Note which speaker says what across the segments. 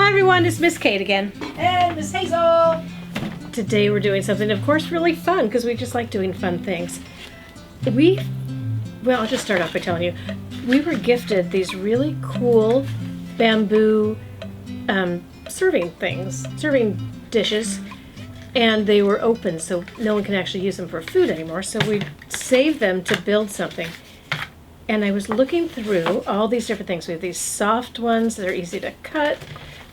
Speaker 1: Hi everyone, it's Miss Kate again.
Speaker 2: And Miss Hazel.
Speaker 1: Today we're doing something, of course, really fun because we just like doing fun things. I'll just start off by telling you, we were gifted these really cool bamboo serving dishes, and they were open so no one can actually use them for food anymore, so we saved them to build something. And I was looking through all these different things. We have these soft ones that are easy to cut.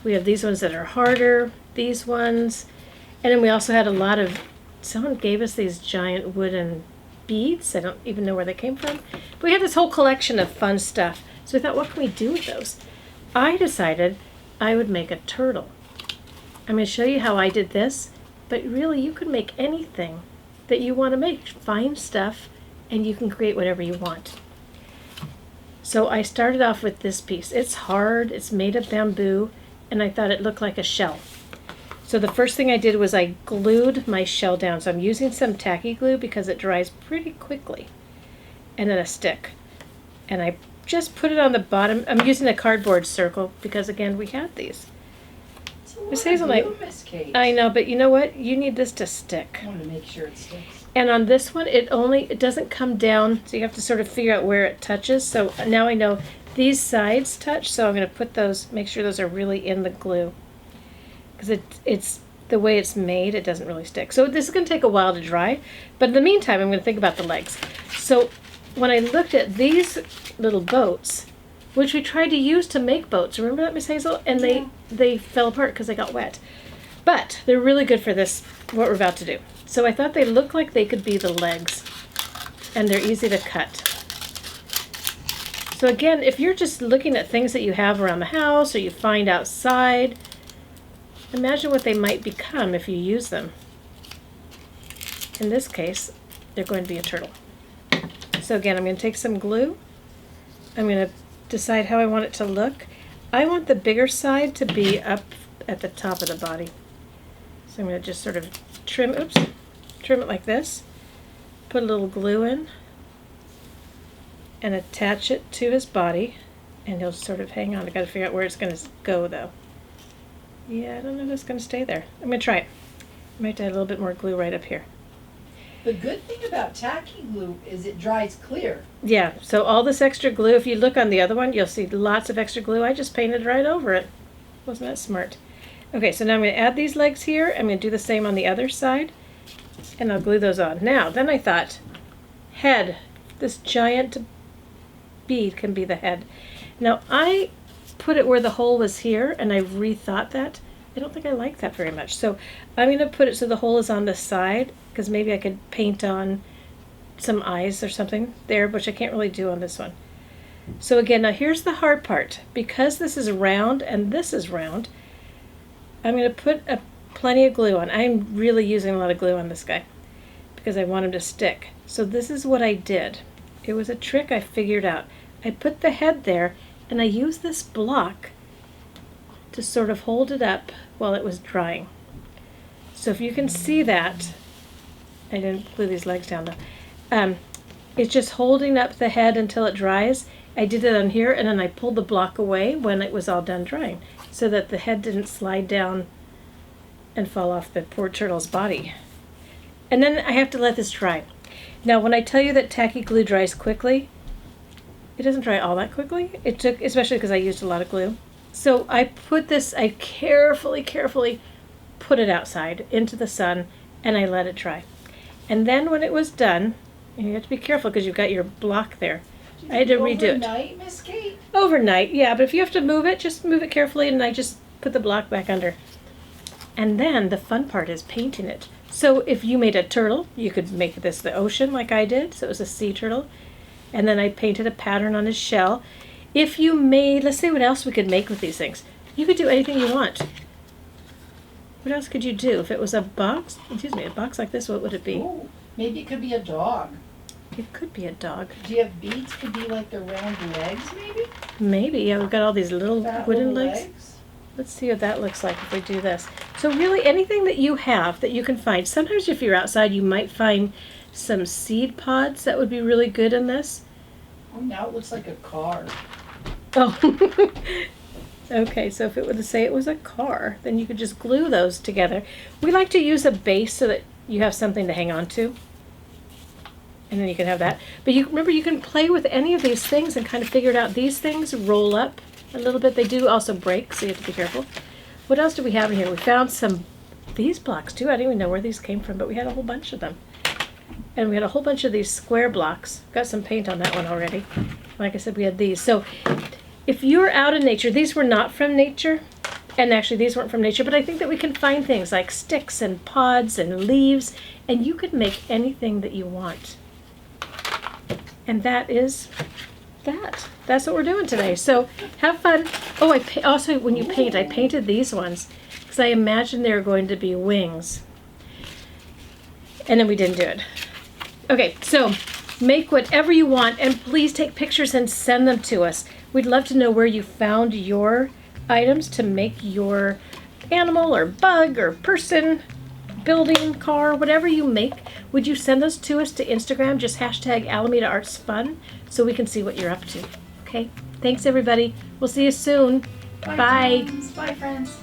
Speaker 1: We have these ones that are harder, these ones. And then we also had someone gave us these giant wooden beads. I don't even know where they came from. But we had this whole collection of fun stuff. So we thought, what can we do with those? I decided I would make a turtle. I'm going to show you how I did this. But really, you could make anything that you want to make. Find stuff, and you can create whatever you want. So I started off with this piece. It's hard, it's made of bamboo, and I thought it looked like a shell. So the first thing I did was I glued my shell down. So I'm using some tacky glue because it dries pretty quickly. And then a stick. And I just put it on the bottom. I'm using a cardboard circle because, again, we had these.
Speaker 2: Miss Hazel, Miss Kate.
Speaker 1: I know, but you know what? You need this to stick.
Speaker 2: I want to make sure it sticks.
Speaker 1: And on this one, it doesn't come down, so you have to sort of figure out where it touches. So now I know these sides touch, so I'm going to put those, make sure those are really in the glue. Because it's the way it's made, it doesn't really stick. So this is going to take a while to dry, but in the meantime, I'm going to think about the legs. So when I looked at these little boats, which we tried to use to make boats, remember that, Miss Hazel? And they fell apart because they got wet. But they're really good for this, what we're about to do. So I thought they looked like they could be the legs, and they're easy to cut. So again, if you're just looking at things that you have around the house or you find outside, imagine what they might become if you use them. In this case, they're going to be a turtle. So again, I'm going to take some glue. I'm going to decide how I want it to look. I want the bigger side to be up at the top of the body. So I'm going to just sort of trim it like this, put a little glue in, and attach it to his body, and he'll sort of hang on. I got to figure out where it's going to go, though. Yeah, I don't know if it's going to stay there. I'm going to try it. I might add a little bit more glue right up here.
Speaker 2: The good thing about tacky glue is it dries clear.
Speaker 1: Yeah, so all this extra glue, if you look on the other one, you'll see lots of extra glue. I just painted right over it. Wasn't that smart? Okay, so now I'm going to add these legs here. I'm going to do the same on the other side, and I'll glue those on. Now, then I thought, head. This giant bead can be the head. Now, I put it where the hole was here, and I rethought that. I don't think I like that very much. So I'm going to put it so the hole is on the side, because maybe I could paint on some eyes or something there, which I can't really do on this one. So again, now here's the hard part. Because this is round and this is round, I'm going to put plenty of glue on. I'm really using a lot of glue on this guy because I want him to stick. So this is what I did. It was a trick I figured out. I put the head there, and I used this block to sort of hold it up while it was drying. So if you can see that, I didn't glue these legs down though. It's just holding up the head until it dries. I did it on here, and then I pulled the block away when it was all done drying, so that the head didn't slide down and fall off the poor turtle's body. And then I have to let this dry. Now, when I tell you that tacky glue dries quickly, it doesn't dry all that quickly. It took, especially because I used a lot of glue. So I carefully put it outside into the sun, and I let it dry. And then when it was done, and you have to be careful because you've got your block there. I had to redo it.
Speaker 2: Overnight, Miss Kate?
Speaker 1: Overnight, yeah, but if you have to move it, just move it carefully, and I just put the block back under. And then the fun part is painting it. So if you made a turtle, you could make this the ocean like I did, so it was a sea turtle. And then I painted a pattern on his shell. If you made, let's see what else we could make with these things. You could do anything you want. What else could you do? If it was a box like this, what would it be?
Speaker 2: Ooh, maybe it could be a dog.
Speaker 1: It could be a dog.
Speaker 2: Do you have beads? Could be like the round legs, maybe?
Speaker 1: Maybe, yeah, we've got all these little wooden
Speaker 2: little
Speaker 1: legs. Let's see what that looks like if we do this. So really anything that you have that you can find. Sometimes if you're outside, you might find some seed pods that would be really good in this.
Speaker 2: Oh, now it looks like a car.
Speaker 1: Oh, Okay, so if it were to say it was a car, then you could just glue those together. We like to use a base so that you have something to hang on to. And then you can have that. But you remember, you can play with any of these things and kind of figure it out. These things roll up a little bit. They do also break, so you have to be careful. What else do we have in here? We found these blocks too. I didn't even know where these came from, but we had a whole bunch of them. And we had a whole bunch of these square blocks. Got some paint on that one already. Like I said, we had these. So if you're out in nature, these were not from nature. And actually these weren't from nature, but I think that we can find things like sticks and pods and leaves, and you could make anything that you want. And that is that. That's what we're doing today. So have fun. Oh, also when you paint, I painted these ones because I imagined they were going to be wings. And then we didn't do it. Okay, so make whatever you want, and please take pictures and send them to us. We'd love to know where you found your items to make your animal or bug or person, building, car, whatever you make. Would you send those to us to Instagram? Just hashtag Alameda Arts Fun so we can see what you're up to. Okay? Thanks, everybody. We'll see you soon. Bye.
Speaker 2: Bye, friends.